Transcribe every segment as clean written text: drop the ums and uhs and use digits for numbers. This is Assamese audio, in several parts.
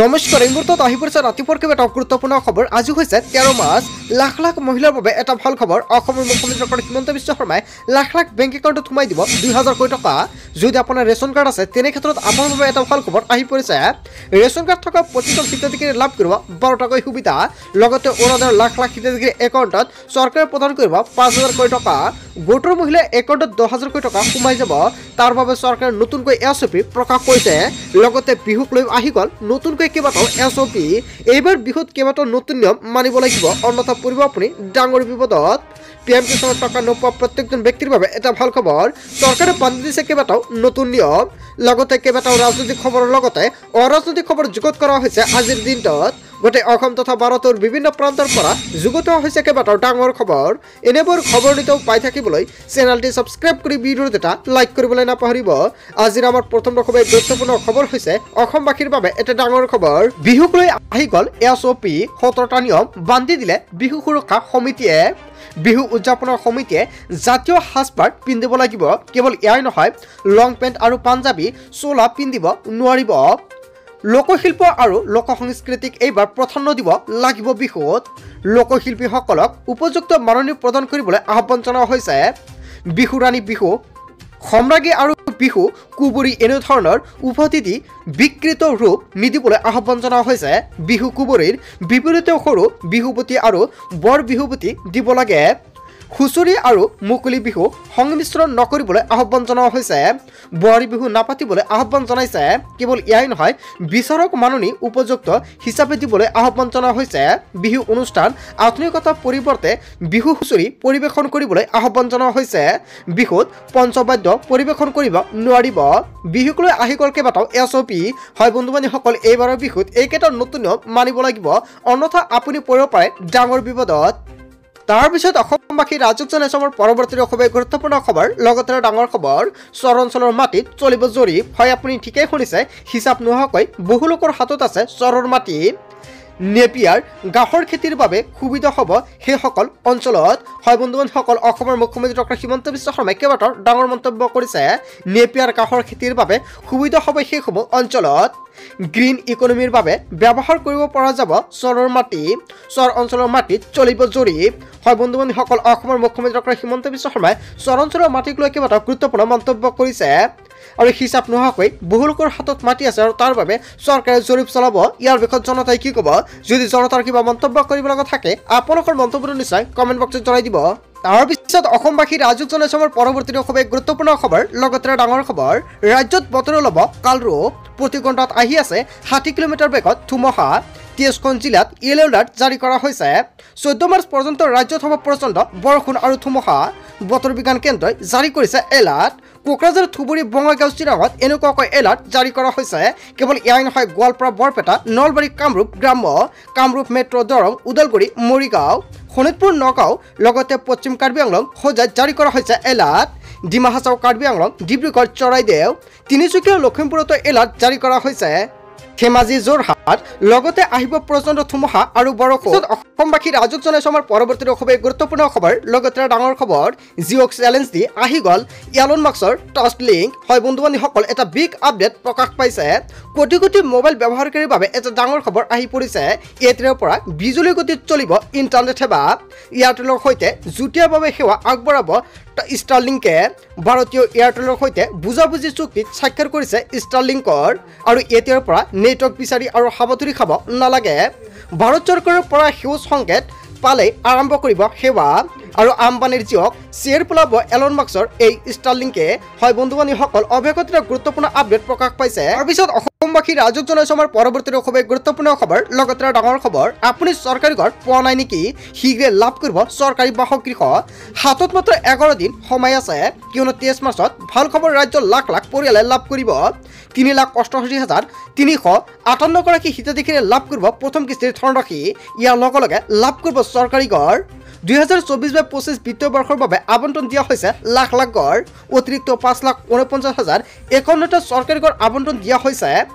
নমস্কাৰ এই মুহূৰ্তত আহি পৰিছে ৰাতিপুৱাৰ কেইবাটাও গুৰুত্বপূৰ্ণ খবৰ। আজি হৈছে 13 মাৰ্চ। লাখ লাখ মহিলাৰ বাবে এটা ভাল খবৰ। অসমৰ মুখ্যমন্ত্ৰী ডক্টৰ হিমন্ত বিশ্ব শৰ্মাই লাখ লাখ বেংক একাউণ্টত সোমাই দিব 2000 কোটি টকা। যদি আপোনাৰ ৰেচন কাৰ্ড আছে তেনে ক্ষেত্ৰত আপোনাৰ বাবে এটা ভাল খবৰ আহি পৰিছে। ৰেচন কাৰ্ড থকা প্ৰতিজন হিতাধিকাৰীয়ে লাভ কৰিব 12 টাকৈ সুবিধা। লগতে অৰুণোদয়ৰ লাখ লাখ হিতাধিকাৰীৰ একাউণ্টত চৰকাৰে প্ৰদান কৰিব 5000 কোটি টকা। গোটৰ মহিলাৰ একাউণ্টত 10000 কোটি টকা সোমাই যাব। তাৰ বাবে চৰকাৰে নতুনকৈ এছঅপি প্ৰকাশ কৰিছে। লগতে বিহুক লৈ আহি গ'ল নতুনকৈ কেইবাটাও এছঅপি। এইবাৰ বিহুত কেইবাটাও নতুন নিয়ম মানিব লাগিব, অন্যথা পৰিব আপুনি ডাঙৰ বিপদত। PM কিষাণৰ টকা নোপোৱা প্ৰত্যেকজন ব্যক্তিৰ বাবে এটা ভাল খবৰ। চৰকাৰে বান্ধি দিছে কেইবাটাও নতুন নিয়ম। লগতে কেইবাটাও ৰাজনৈতিক খবৰৰ লগতে অৰাজনৈতিক খবৰ যুগুত কৰা হৈছে আজিৰ দিনটোত। গোটেই অসম তথা ভাৰতৰ বিভিন্ন প্ৰান্তৰ পৰা যুগুত হৈছে কেইবাটাও ডাঙৰ খবৰ। এনেবোৰ খবৰ নিতৌ পাই থাকিবলৈ চেনেলটি ছাবস্ক্ৰাইব কৰি ভিডিঅ'ত এটা লাইক কৰিবলৈ নাপাহৰিব। আজিৰ আমাৰ প্ৰথম খুবেই গুৰুত্বপূৰ্ণ খবৰ হৈছে অসমবাসীৰ বাবে এটা ডাঙৰ খবৰ। বিহুক লৈ আহি গ'ল এছঅপি। 17টা নিয়ম বান্ধি দিলে বিহু সুৰক্ষা সমিতিয়ে। বিহু উদযাপনৰ সমিতিয়ে জাতীয় সাজপাৰ পিন্ধিব লাগিব। কেৱল এয়াই নহয়, লং পেণ্ট আৰু পাঞ্জাবী চোলা পিন্ধিব নোৱাৰিব। লোকশিল্প আৰু লোক সংস্কৃতিক এইবাৰ প্ৰাধান্য দিব লাগিব বিহুত। লোকশিল্পীসকলক উপযুক্ত মাননি প্ৰদান কৰিবলৈ আহ্বান জনোৱা হৈছে। বিহু ৰাণী, বিহু সম্ৰাজ্ঞী আৰু বিহু কুবুৰী এনেধৰণৰ উপাধি বিকৃত ৰূপ নিদিবলৈ আহ্বান জনোৱা হৈছে। বিহু কুবুৰীৰ বিপৰীতে সৰু বিহুৱতী আৰু বৰ বিহুৱতী দিব লাগে। হুঁচৰি আৰু মুকলি বিহু সংমিশ্ৰণ নকৰিবলৈ আহ্বান জনোৱা হৈছে। বোৱাৰী বিহু নাপাতিবলৈ আহ্বান জনাইছে। কেৱল এয়াই নহয়, বিচাৰক মাননি উপযুক্ত হিচাপে দিবলৈ আহ্বান জনোৱা হৈছে। বিহু অনুষ্ঠান আধুনিকতাৰ পৰিৱৰ্তে বিহু হুঁচৰি পৰিৱেশন কৰিবলৈ আহ্বান জনোৱা হৈছে। বিহুত পঞ্চবাদ্য পৰিৱেশন কৰিব নোৱাৰিব। বিহুক লৈ আহি গ'ল কেইবাটাও এছঅপি। হয় বন্ধু বান্ধৱীসকল, এইবাৰৰ বিহুত এইকেইটা নতুন নিয়ম মানিব লাগিব, অন্যথা আপুনি পৰিব পাৰে ডাঙৰ বিপদত। তাৰ পিছত অসমবাসী ৰাজকজন এছমৰ পৰৱৰ্তী খুবেই গুৰুত্বপূৰ্ণ খবৰ। লগতে ডাঙৰ খবৰ, চৰ অঞ্চলৰ মাটিত চলিব জৰীপ। হয়, আপুনি ঠিকেই শুনিছে, হিচাপ নোহোৱাকৈ বহু লোকৰ হাতত আছে চৰৰ মাটি। নেপিয়াৰ গাহৰ খেতিৰ বাবে সুবিধা হ'ব সেইসকল অঞ্চলত। হয় বন্ধু বান্ধৱীসকল, অসমৰ মুখ্যমন্ত্ৰী ডক্টৰ হিমন্ত বিশ্ব শৰ্মাই কেইবাটাও ডাঙৰ মন্তব্য কৰিছে। নেপিয়াৰ গাহৰ খেতিৰ বাবে সুবিধা হ'ব সেইসমূহ অঞ্চলত। গ্ৰীণ ইকনমিৰ বাবে ব্যৱহাৰ কৰিব পৰা যাব চৰৰ মাটি। চৰ অঞ্চলৰ মাটিত চলিব জৰীপ। হয় বন্ধু বান্ধৱীসকল, অসমৰ মুখ্যমন্ত্ৰী ডক্টৰ হিমন্ত বিশ্ব শৰ্মাই চৰ অঞ্চলৰ মাটিক লৈ কেইবাটাও গুৰুত্বপূৰ্ণ মন্তব্য কৰিছে। আৰু হিচাপ নোহোৱাকৈ বহু লোকৰ হাতত মাটি আছে আৰু তাৰ বাবে চৰকাৰে জৰীপ চলাব। ইয়াৰ বিষয়ত জনতাই কি ক'ব? যদি জনতাৰ কিবা মন্তব্য কৰিব লগা থাকে, আপোনালোকৰ মন্তব্যটো নিশ্চয় কমেণ্ট বক্সত জনাই দিব। তাৰ পিছত অসমবাসী ৰাজকজন এছমৰ পৰৱৰ্তী খুবেই গুৰুত্বপূৰ্ণ খবৰ। লগতে ডাঙৰ খবৰ, ৰাজ্যত বতৰ ল'ব কালৰূপ। প্ৰতি ঘণ্টাত আহি আছে 60 কিলোমিটাৰ বেগত ধুমুহা। 23খন জিলাত য়েলো এলাৰ্ট জাৰি কৰা হৈছে। 14 মাৰ্চ পৰ্যন্ত ৰাজ্যত হ'ব প্ৰচণ্ড বৰষুণ আৰু ধুমুহা। বতৰ বিজ্ঞান কেন্দ্ৰই জাৰি কৰিছে এলাৰ্ট। কোকৰাঝাৰ, ধুবুৰী, বঙাইগাঁও, চিৰাঙত এনেকুৱাকৈ এলাৰ্ট জাৰি কৰা হৈছে। কেৱল এয়াই নহয়, গোৱালপাৰা, বৰপেটা, নলবাৰী, কামৰূপ গ্ৰাম্য, কামৰূপ মেট্ৰ', দৰং, ওদালগুৰি, মৰিগাঁও, শোণিতপুৰ, নগাঁও, লগতে পশ্চিম কাৰ্বি আংলং, হোজাইত জাৰি কৰা হৈছে এলাৰ্ট। ডিমা হাছাও, কাৰ্বি আংলং, ডিব্ৰুগড়, চৰাইদেউ, তিনিচুকীয়া, লখিমপুৰতো এলাৰ্ট জাৰি কৰা হৈছে। ধেমাজি, যোৰহাট, লগতে আহিব প্ৰচণ্ড ধুমুহা আৰু বৰষুণ। অসমবাসী ৰাজকজন এছমৰ পৰৱৰ্তী খুবেই গুৰুত্বপূৰ্ণ খবৰ। লগতে ডাঙৰ খবৰ, জিঅ'ক চেলেঞ্জ দি আহি গ'ল এলন মাস্কৰ টাৰ্চলিংক। হয় বন্ধু বান্ধৱীসকল, এটা বিগ আপডেট প্ৰকাশ পাইছে। কোটি কোটি মোবাইল ব্যৱহাৰকাৰীৰ বাবে এটা ডাঙৰ খবৰ আহি পৰিছে। এতিয়াৰ পৰা বিজুলী গতিত চলিব ইণ্টাৰনেট সেৱা। এয়াৰটেলৰ সৈতে যুটীয়াভাৱে সেৱা আগবঢ়াব ষ্টাৰলিংকে। ভাৰতীয় এয়াৰটেলৰ সৈতে বুজাবুজি চুক্তিত স্বাক্ষৰ কৰিছে ষ্টাৰলিংকৰ। আৰু এতিয়াৰ পৰা নেটৱৰ্ক বিচাৰি আৰু সাৱধানী খাব নালাগে। ভাৰত চৰকাৰৰ পৰা সেউজ সংকেত পালে আৰম্ভ কৰিব সেৱা। আৰু আম্বানীৰ জিঅ'ক শ্বেয়াৰ পেলাব এলন মাস্কৰ এই ষ্টাৰলিংকে। হয় বন্ধু বান্ধৱীসকল, অৱশেষত এটা গুৰুত্বপূৰ্ণ আপডেট প্ৰকাশ পাইছে। তাৰপিছত অসমবাসী ৰাজকজন এছমৰ পৰৱৰ্তী খুবেই গুৰুত্বপূৰ্ণ খবৰ। লগতে ডাঙৰ খবৰ, আপুনি চৰকাৰী ঘৰ পোৱা নাই নেকি? শীঘ্ৰে লাভ কৰিব চৰকাৰী বাসগৃহ। হাতত মাত্ৰ 11 দিন সময় আছে, কিয়নো 23 মাৰ্চত ভাল খবৰ ৰাজ্যৰ লাখ লাখ পৰিয়ালে লাভ কৰিব। 3,88,358 গৰাকী হিতাধিকাৰীয়ে লাভ কৰিব প্ৰথম কিস্তিৰ ধনৰাশি। ইয়াৰ লগে লগে লাভ কৰিব চৰকাৰী ঘৰ। 2024-25 বিত্তীয় বৰ্ষৰ বাবে আবণ্টন দিয়া হৈছে লাখ লাখ গড় অতিৰিক্ত 5,49,051টা চৰকাৰী গড় আবণ্টন দিয়া হৈছে।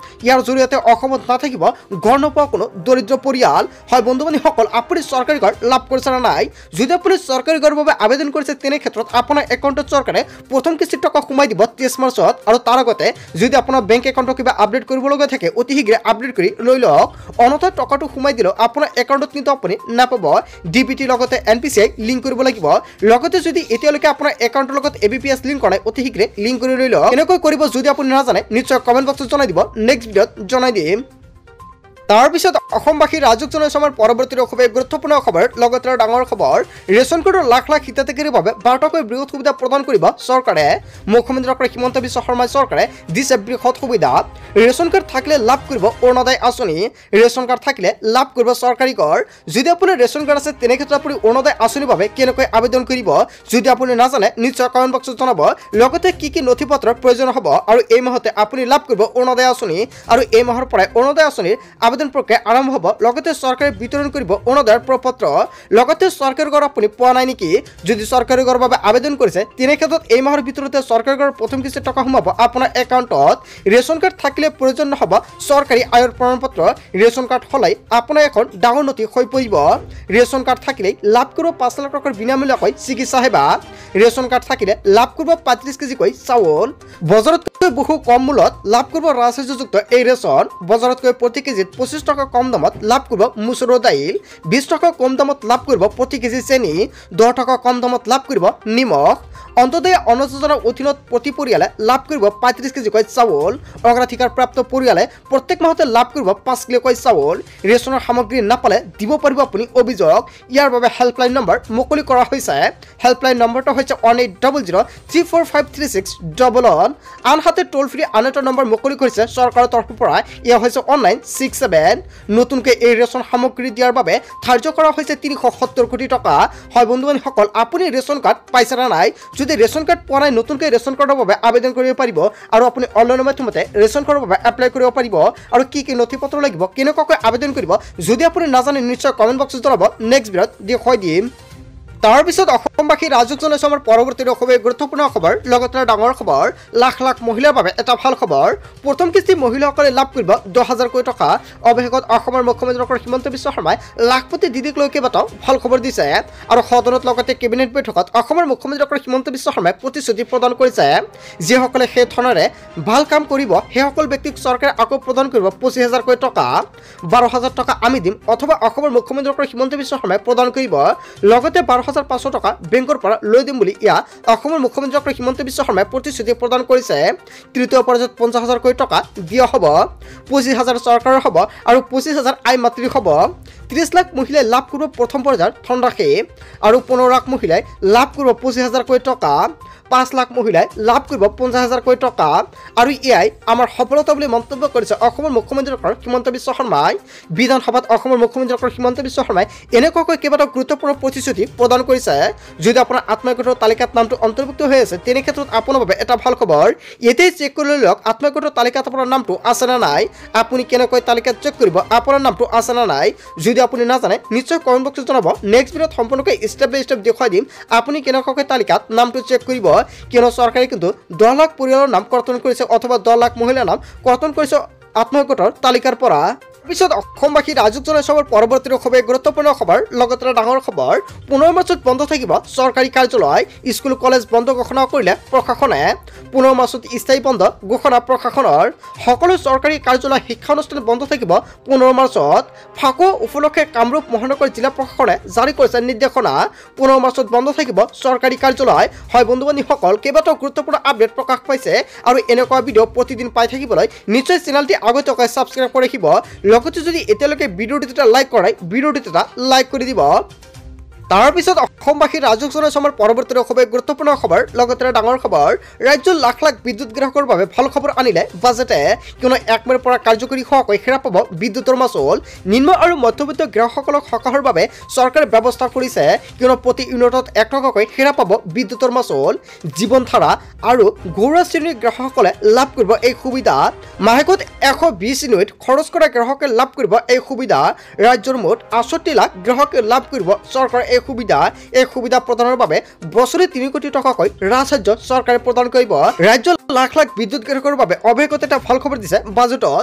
ইয়াৰ জৰিয়তে অসমত নাথাকিব গড় নোপোৱা কোনো দৰিদ্ৰ পৰিয়াল। হয় বন্ধু বান্ধৱীসকল, আপুনি চৰকাৰী গড় লাভ কৰিছে নে নাই? যদি আপুনি চৰকাৰী গড়ৰ বাবে আবেদন কৰিছে তেনে ক্ষেত্ৰত আপোনাৰ একাউণ্টত চৰকাৰে প্ৰথম কিস্তিৰ টকা সোমাই দিব 23 মাৰ্চত। আৰু তাৰ আগতে যদি আপোনাৰ বেংক একাউণ্টত কিবা আপডেট কৰিবলগীয়া থাকে অতি শীঘ্ৰে আপডেট কৰি লৈ লওক। অনথা টকাটো সোমাই দিলেও আপোনাৰ একাউণ্টত কিন্তু আপুনি নাপাব। ডিবিটি লগতে NPCI লিংক কৰিব লাগিব। লগতে যদি এতিয়ালৈকে আপোনাৰ একাউণ্টৰ লগত ABPS লিংক কৰা নাই অতি শীঘ্ৰে লিংক কৰি লৈ লওক। এনেকৈ কৰিব যদি আপুনি নাজানে নিশ্চয় কমেণ্ট বক্সত জনাই দিব, নেক্সট ভিডিঅ'ত জনাই দিম। তাৰপিছত অসমবাসী ৰাজক জনাইছো আমাৰ পৰৱৰ্তী খুবেই গুৰুত্বপূৰ্ণ খবৰ। লগতে ডাঙৰ খবৰ, ৰেচন কাৰ্ডৰ লাখ লাখ হিতাধিকাৰীৰ বাবে 12টাকৈ বৃহৎ সুবিধা প্ৰদান কৰিব চৰকাৰে। মুখ্যমন্ত্ৰী ডক্টৰ হিমন্ত বিশ্ব শৰ্মাই চৰকাৰে দিছে বৃহৎ সুবিধা। ৰেচন কাৰ্ড থাকিলে লাভ কৰিব অৰুণোদয় আঁচনি। ৰেচন কাৰ্ড থাকিলে লাভ কৰিব চৰকাৰী গড়। যদি আপোনাৰ ৰেচন কাৰ্ড আছে তেনে ক্ষেত্ৰত আপুনি অৰুণোদয় আঁচনিৰ বাবে কেনেকৈ আবেদন কৰিব যদি আপুনি নাজানে নিশ্চয় কমেণ্ট বক্সত জনাব। লগতে কি কি নথি পত্ৰৰ প্ৰয়োজন হ'ব আৰু এই মাহতে আপুনি লাভ কৰিব অৰুণোদয় আঁচনি আৰু এই মাহৰ পৰাই অৰুণোদয় আঁচনিৰ আবেদন প্ৰক্ৰিয়া আৰম্ভ হ'ব। লগতে চৰকাৰে বিতৰণ কৰিব অৰুণোদয়ৰ প্ৰপত্ৰ। লগতে চৰকাৰী গড় আপুনি পোৱা নাই নেকি? যদি চৰকাৰী গড়ৰ বাবে আবেদন কৰিছে তেনে ক্ষেত্ৰত এই মাহৰ ভিতৰতে চৰকাৰী গড়ৰ প্ৰথম কিস্তিৰ টকা সোমাব আপোনাৰ একাউণ্টত। ৰেচন কাৰ্ড থাকিলে প্ৰয়োজন নহ'ব চৰকাৰী আয়ৰ প্ৰমাণপত্ৰ। ৰেচন কাৰ্ড হ'লে আপোনাৰ এখন ডাঙৰ নথি হৈ পৰিব। ৰেচন কাৰ্ড থাকিলেই লাভ কৰিব 5 লাখ টকাৰ বিনামূলীয়াকৈ চিকিৎসা সেৱা। ৰেচন কাৰ্ড থাকিলে লাভ কৰিব 35 কেজিকৈ চাউল। বজাৰতকৈ বহু কম মূল্যত লাভ কৰিব ৰাজসাহায্যযুক্ত এই ৰেচন। বজাৰতকৈ প্ৰতি কেজিত 25 টকা কম দামত লাভ কৰিব মুচুৰৰ দাইল। 20 টকা কম দামত লাভ কৰিব প্ৰতি কেজি চেনি। 10 টকা কম দামত লাভ কৰিব নিমখ। অন্তদয় অন্ন যোজনাৰ অধীনত প্ৰতি পৰিয়ালে লাভ কৰিব 35 কেজিকৈ চাউল। অগ্ৰাধিকাৰ প্ৰাপ্ত পৰিয়ালে প্ৰত্যেক মাহতে লাভ কৰিব 5 কিলোকৈ চাউল। ৰেচনৰ সামগ্ৰী নাপালে দিব পাৰিব আপুনি অভিযোগ। ইয়াৰ বাবে হেল্পলাইন নম্বৰ মুকলি কৰা হৈছে। হেল্পলাইন নম্বৰটো হৈছে 180034536111। আনহাতে টোল ফ্ৰী আন এটা নম্বৰ মুকলি কৰিছে চৰকাৰৰ তৰফৰ পৰা। এয়া হৈছে 1967। নতুনকৈ এই ৰেচন সামগ্ৰী দিয়াৰ বাবে ধাৰ্য কৰা হৈছে 370 কোটি টকা। হয় বন্ধু বান্ধৱীসকল, আপুনি ৰেচন কাৰ্ড পাইছে নে নাই? যদি ৰেচন কাৰ্ড পোৱা নাই নতুনকৈ ৰেচন কাৰ্ডৰ বাবে আবেদন কৰিব পাৰিব আৰু আপুনি অনলাইনৰ মাধ্যমতে ৰেচন কাৰ্ডৰ বাবে এপ্লাই কৰিব পাৰিব। আৰু কি কি নথি পত্ৰ লাগিব কেনেকুৱাকৈ আবেদন কৰিব যদি আপুনি নাজানে নিশ্চয় কমেণ্ট বক্সত জনাব, নেক্সট ভিডিঅ'ত দেখুৱাই দিম। তাৰপিছত অসমবাসী ৰাজক জনাইছো আমাৰ পৰৱৰ্তী খুবেই গুৰুত্বপূৰ্ণ খবৰ। লগতে ডাঙৰ খবৰ, লাখ লাখ মহিলাৰ বাবে এটা ভাল খবৰ। প্ৰথম কিস্তি মহিলাসকলে লাভ কৰিব 10,000 কোটি টকা। অৱশেষত অসমৰ মুখ্যমন্ত্ৰী ডক্টৰ হিমন্ত বিশ্ব শৰ্মাই লাখপতি দিদিক লৈ কেইবাটাও ভাল খবৰ দিছে। আৰু সদনত লগতে কেবিনেট বৈঠকত অসমৰ মুখ্যমন্ত্ৰী ডক্টৰ হিমন্ত বিশ্ব শৰ্মাই প্ৰতিশ্ৰুতি প্ৰদান কৰিছে। যিসকলে সেই ধৰণেৰে ভাল কাম কৰিব সেইসকল ব্যক্তিক চৰকাৰে আকৌ প্ৰদান কৰিব 25,000 কোটি টকা। 12,000 টকা আমি দিম অথবা অসমৰ মুখ্যমন্ত্ৰী ডক্টৰ হিমন্ত বিশ্ব শৰ্মাই প্ৰদান কৰিব। লগতে 12,500 টকা বেংকৰ পৰা লৈ দিম বুলি অসমৰ মুখ্যমন্ত্ৰী ডক্টৰ হিমন্ত বিশ্ব শৰ্মাই প্ৰতিশ্ৰুতি প্ৰদান কৰিছে। তৃতীয় পৰ্যায়ত 50,000 কোটি টকা দিয়া হ'ব। 25,000 চৰকাৰৰ হ'ব আৰু 25,000 আই মাতৃৰ হ'ব। 30 লাখ মহিলাই লাভ কৰিব প্ৰথম পৰ্যায়ৰ ধনৰাশি আৰু 15 লাখ মহিলাই লাভ কৰিব 25,000 কোটি টকা। 5 লাখ মহিলাই লাভ কৰিব 50,000 কোটি টকা। আৰু এয়াই আমাৰ সফলতা বুলি মন্তব্য কৰিছে অসমৰ মুখ্যমন্ত্ৰী ডক্টৰ হিমন্ত বিশ্ব শৰ্মাই। বিধানসভাত অসমৰ মুখ্যমন্ত্ৰী ডক্টৰ হিমন্ত বিশ্ব শৰ্মাই এনেকুৱাকৈ কেইবাটাও গুৰুত্বপূৰ্ণ প্ৰতিশ্ৰুতি প্ৰদান কৰিছে। যদি আপোনাৰ আত্মীয়গোটৰ তালিকাত নামটো অন্তৰ্ভুক্ত হৈ আছে তেনে ক্ষেত্ৰত আপোনাৰ বাবে এটা ভাল খবৰ। এতিয়াই চেক কৰি লওক আত্মীয়গোটৰ তালিকাত আপোনাৰ নামটো আছে নে নাই। আপুনি কেনেকৈ তালিকাত চেক কৰিব আপোনাৰ নামটো আছে নে নাই যদি আপুনি নাজানে নিশ্চয় কমেণ্ট বক্সত জনাব। নেক্সট ভিডিঅ'ত সম্পূৰ্ণকৈ ষ্টেপ বাই ষ্টেপ দেখুৱাই দিম আপুনি কেনেকুৱাকৈ তালিকাত নামটো চেক কৰিব। কিয়নো চৰকাৰে কিন্তু 10 লাখ পৰিয়ালৰ নাম কৰ্তন কৰিছে অথবা 10 লাখ মহিলাৰ নাম কৰ্তন কৰিছে আত্মীয়গোটৰ তালিকাৰ পৰা। পিছত অসমবাসী ৰাজক জনাইছো আমাৰ পৰৱৰ্তী খুবেই গুৰুত্বপূৰ্ণ খবৰ। লগতে ডাঙৰ খবৰ, 15 মাৰ্চত বন্ধ থাকিব চৰকাৰী কাৰ্যালয়। স্কুল কলেজ বন্ধ ঘোষণা কৰিলে প্ৰশাসনে। 15 মাৰ্চত স্থায়ী বন্ধ ঘোষণা প্ৰশাসনৰ। সকলো চৰকাৰী কাৰ্যালয় শিক্ষানুষ্ঠান বন্ধ থাকিব 15 মাৰ্চত। ফাকুৱা উপলক্ষে কামৰূপ মহানগৰ জিলা প্ৰশাসনে জাৰি কৰিছে নিৰ্দেশনা। 15 মাৰ্চত বন্ধ থাকিব চৰকাৰী কাৰ্যালয়। হয় বন্ধু বান্ধৱীসকল, কেইবাটাও গুৰুত্বপূৰ্ণ আপডেট প্ৰকাশ পাইছে আৰু এনেকুৱা ভিডিঅ' প্ৰতিদিন পাই থাকিবলৈ নিশ্চয় চেনেলটি আগতীয়াকৈ ছাবস্ক্ৰাইব কৰি ৰাখিব। লগতে যদি এতিয়ালৈকে ভিডিঅ'টিত এটা লাইক কৰাই ভিডিঅ'টিত এটা লাইক কৰি দিব। তাৰপিছত অসমবাসী ৰাজক জনাইছো আমাৰ পৰৱৰ্তী খুবেই গুৰুত্বপূৰ্ণ খবৰ। লগতে ডাঙৰ খবৰ, ৰাজ্যৰ লাখ লাখ বিদ্যুৎ গ্ৰাহকৰ বাবে ভাল খবৰ আনিলে বাজেটে। কিয়নো 1 মে'ৰ পৰা কাৰ্যকৰী হোৱাকৈ হেৰা পাব বিদ্যুতৰ মাচুল। নিম্ন আৰু মধ্যবিত্ত গ্ৰাহকসকলক সকাহৰ বাবে চৰকাৰে ব্যৱস্থা কৰিছে। কিয়নো প্ৰতি ইউনিটত 1 টকাকৈ হেৰা পাব বিদ্যুতৰ মাচুল। জীৱনধাৰা আৰু গৌৰৱ শ্ৰেণীৰ গ্ৰাহকসকলে লাভ কৰিব এই সুবিধা। মাহেকত 120 ইউনিট খৰচ কৰা গ্ৰাহকে লাভ কৰিব এই সুবিধা। ৰাজ্যৰ মুঠ 68 লাখ গ্ৰাহকে লাভ কৰিব চৰকাৰৰ এই এই সুবিধা প্ৰদানৰ বাবে বছৰি 3 কোটি টকাকৈ ৰাজসাহায্য চৰকাৰে প্ৰদান কৰিব। ৰাজ্যৰ লাখ লাখ বিদ্যুৎ গ্ৰাহকৰ বাবে অৱশেষত এটা ভাল খবৰ দিছে বাজেটত